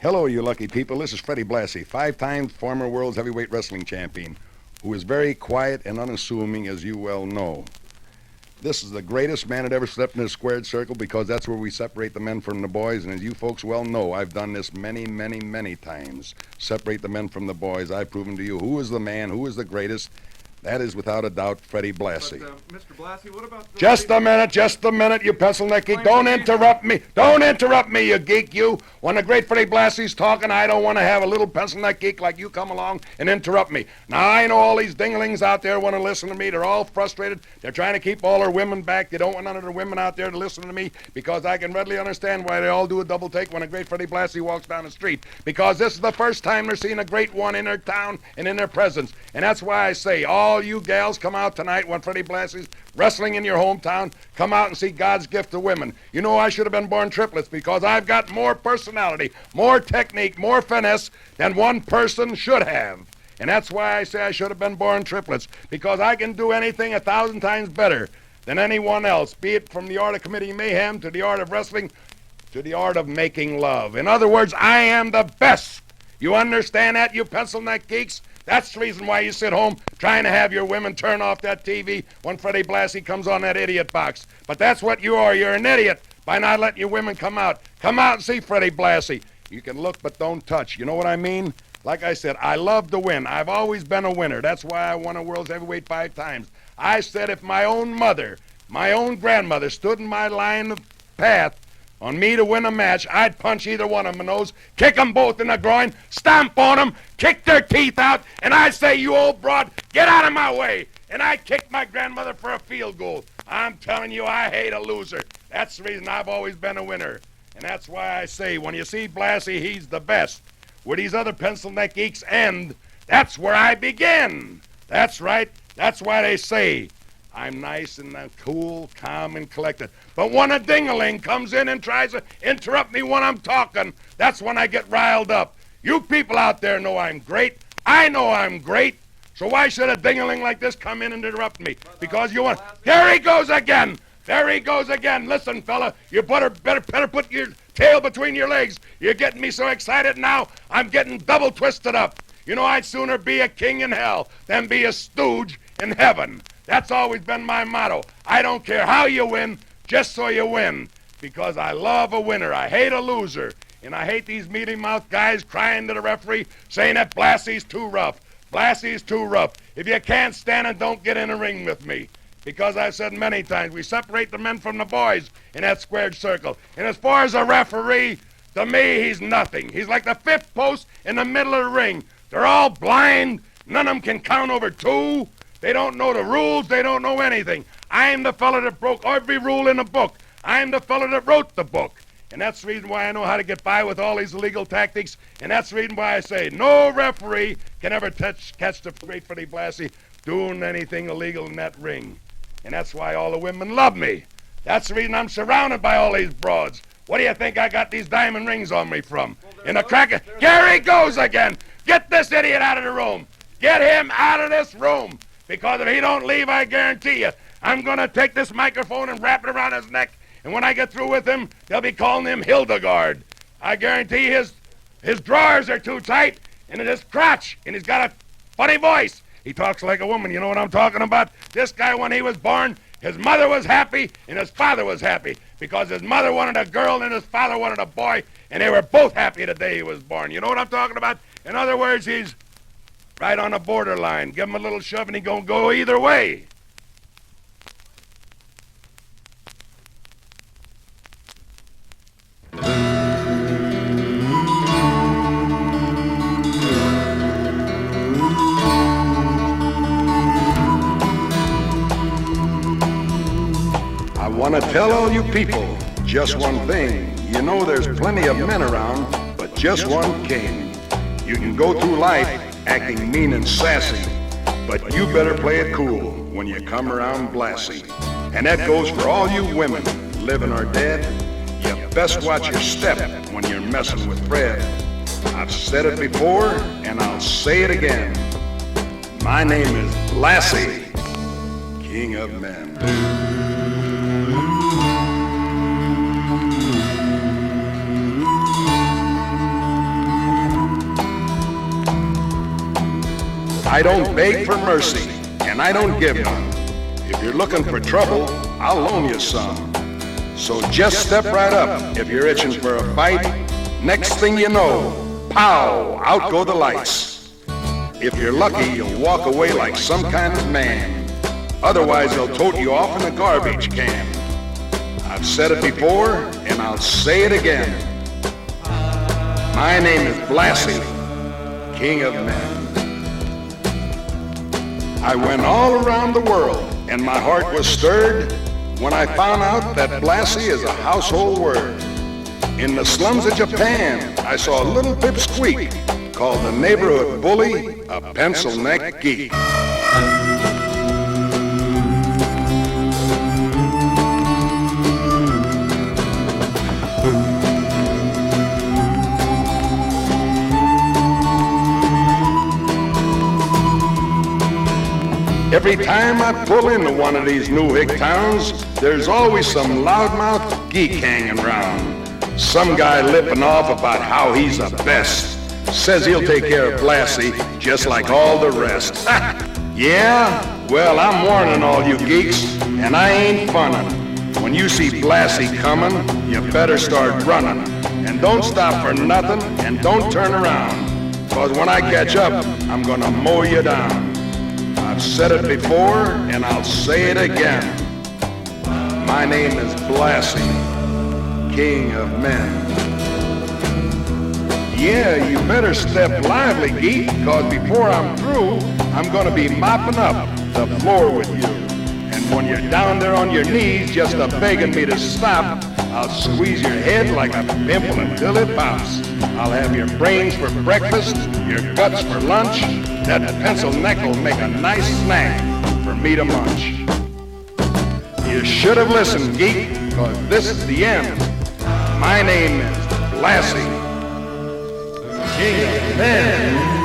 Hello, you lucky people. This is Freddie Blassie, 5-time former world's heavyweight wrestling champion, who is very quiet and unassuming, as you well know. This is the greatest man that ever stepped in a squared circle because that's where we separate the men from the boys. And as you folks well know, I've done this many, many, many times. Separate the men from the boys. I've proven to you who is the man, who is the greatest. That is, without a doubt, Freddie Blassie. But, Mr. Blassie, what about the... Just a minute, you pencil-neck geek. Don't interrupt me. Don't interrupt me, you geek, you. When the great Freddie Blassie's talking, I don't want to have a little pencil-neck geek like you come along and interrupt me. Now, I know all these dinglings out there want to listen to me. They're all frustrated. They're trying to keep all their women back. They don't want none of their women out there to listen to me because I can readily understand why they all do a double take when a great Freddie Blassie walks down the street. Because this is the first time they're seeing a great one in their town and in their presence. And that's why I say, all you gals come out tonight when Freddie Blassie's wrestling in your hometown. Come out and see God's gift to women. You know I should have been born triplets because I've got more personality, more technique, more finesse than one person should have. And that's why I say I should have been born triplets, because I can do anything 1,000 times better than anyone else, be it from the art of committing mayhem to the art of wrestling to the art of making love. In other words, I am the best. You understand that, you pencil-neck geeks? That's the reason why you sit home trying to have your women turn off that TV when Freddie Blassie comes on that idiot box. But that's what you are. You're an idiot by not letting your women come out. Come out and see Freddie Blassie. You can look but don't touch. You know what I mean? Like I said, I love to win. I've always been a winner. That's why I won a world's heavyweight 5 times. I said if my own mother, my own grandmother stood in my line of path on me to win a match, I'd punch either one of them in the nose, kick them both in the groin, stomp on them, kick their teeth out, and I'd say, you old broad, get out of my way. And I'd kick my grandmother for a field goal. I'm telling you, I hate a loser. That's the reason I've always been a winner. And that's why I say, when you see Blassie, he's the best. Where these other pencil-neck geeks end, that's where I begin. That's right. That's why they say I'm nice and cool, calm, and collected. But when a ding-a-ling comes in and tries to interrupt me when I'm talking, that's when I get riled up. You people out there know I'm great. I know I'm great. So why should a ding-a-ling like this come in and interrupt me? Because you want... There he goes again. There he goes again. Listen, fella, you better put your tail between your legs. You're getting me so excited now, I'm getting double twisted up. You know, I'd sooner be a king in hell than be a stooge in heaven. That's always been my motto. I don't care how you win, just so you win. Because I love a winner. I hate a loser. And I hate these mealy-mouthed guys crying to the referee saying that Blassie's too rough. Blassie's too rough. If you can't stand it, don't get in a ring with me. Because I've said many times, we separate the men from the boys in that squared circle. And as far as a referee, to me, he's nothing. He's like the 5th post in the middle of the ring. They're all blind. None of them can count over 2. They don't know the rules. They don't know anything. I'm the fella that broke every rule in the book. I'm the fella that wrote the book. And that's the reason why I know how to get by with all these illegal tactics. And that's the reason why I say no referee can ever catch the great Freddie Blassie doing anything illegal in that ring. And that's why all the women love me. That's the reason I'm surrounded by all these broads. What do you think I got these diamond rings on me from? In a cracker. Here he goes again. Get this idiot out of the room. Get him out of this room. Because if he don't leave, I guarantee you, I'm going to take this microphone and wrap it around his neck. And when I get through with him, they'll be calling him Hildegard. I guarantee his drawers are too tight, and his crotch, and he's got a funny voice. He talks like a woman, you know what I'm talking about? This guy, when he was born, his mother was happy, and his father was happy. Because his mother wanted a girl, and his father wanted a boy, and they were both happy the day he was born. You know what I'm talking about? In other words, he's right on the borderline. Give him a little shove, and he's going to go either way. I want to tell all you people just one thing. You know there's plenty of men around, but just one king. You can go through life acting mean and sassy, but you better play it cool when you come around Blassie. And that goes for all you women, living or dead. You best watch your step when you're messing with Fred. I've said it before, and I'll say it again. My name is Blassie, King of Men. I don't beg for mercy, and I don't give none. If you're looking for trouble, I'll loan you some. So just step right up if you're itching for a fight. Next thing you know, pow, out go the lights. If you're lucky, you'll walk away like some kind of man. Otherwise, they'll tote you off in a garbage can. I've said it before, and I'll say it again. My name is Blassie, King of Men. I went all around the world, and my heart was stirred when I found out that Blassie is a household word. In the slums of Japan, I saw a little pipsqueak called the neighborhood bully a pencil neck geek. Every time I pull into one of these new hick towns, there's always some loudmouth geek hanging around. Some guy lipping off about how he's the best. Says he'll take care of Blassie just like all the rest. Yeah? Well, I'm warning all you geeks, and I ain't funnin'. When you see Blassie coming, you better start running. And don't stop for nothing, and don't turn around. 'Cause when I catch up, I'm gonna mow you down. I've said it before, and I'll say it again. My name is Blassie, King of Men. Yeah, you better step lively, geek, 'cause before I'm through, I'm gonna be mopping up the floor with you. And when you're down there on your knees just begging me to stop, I'll squeeze your head like a pimple until it pops. I'll have your brains for breakfast, your guts for lunch. That pencil neck will make a nice snack for me to munch. You should have listened, geek, 'cause this is the end. My name is Blassie, King of Men.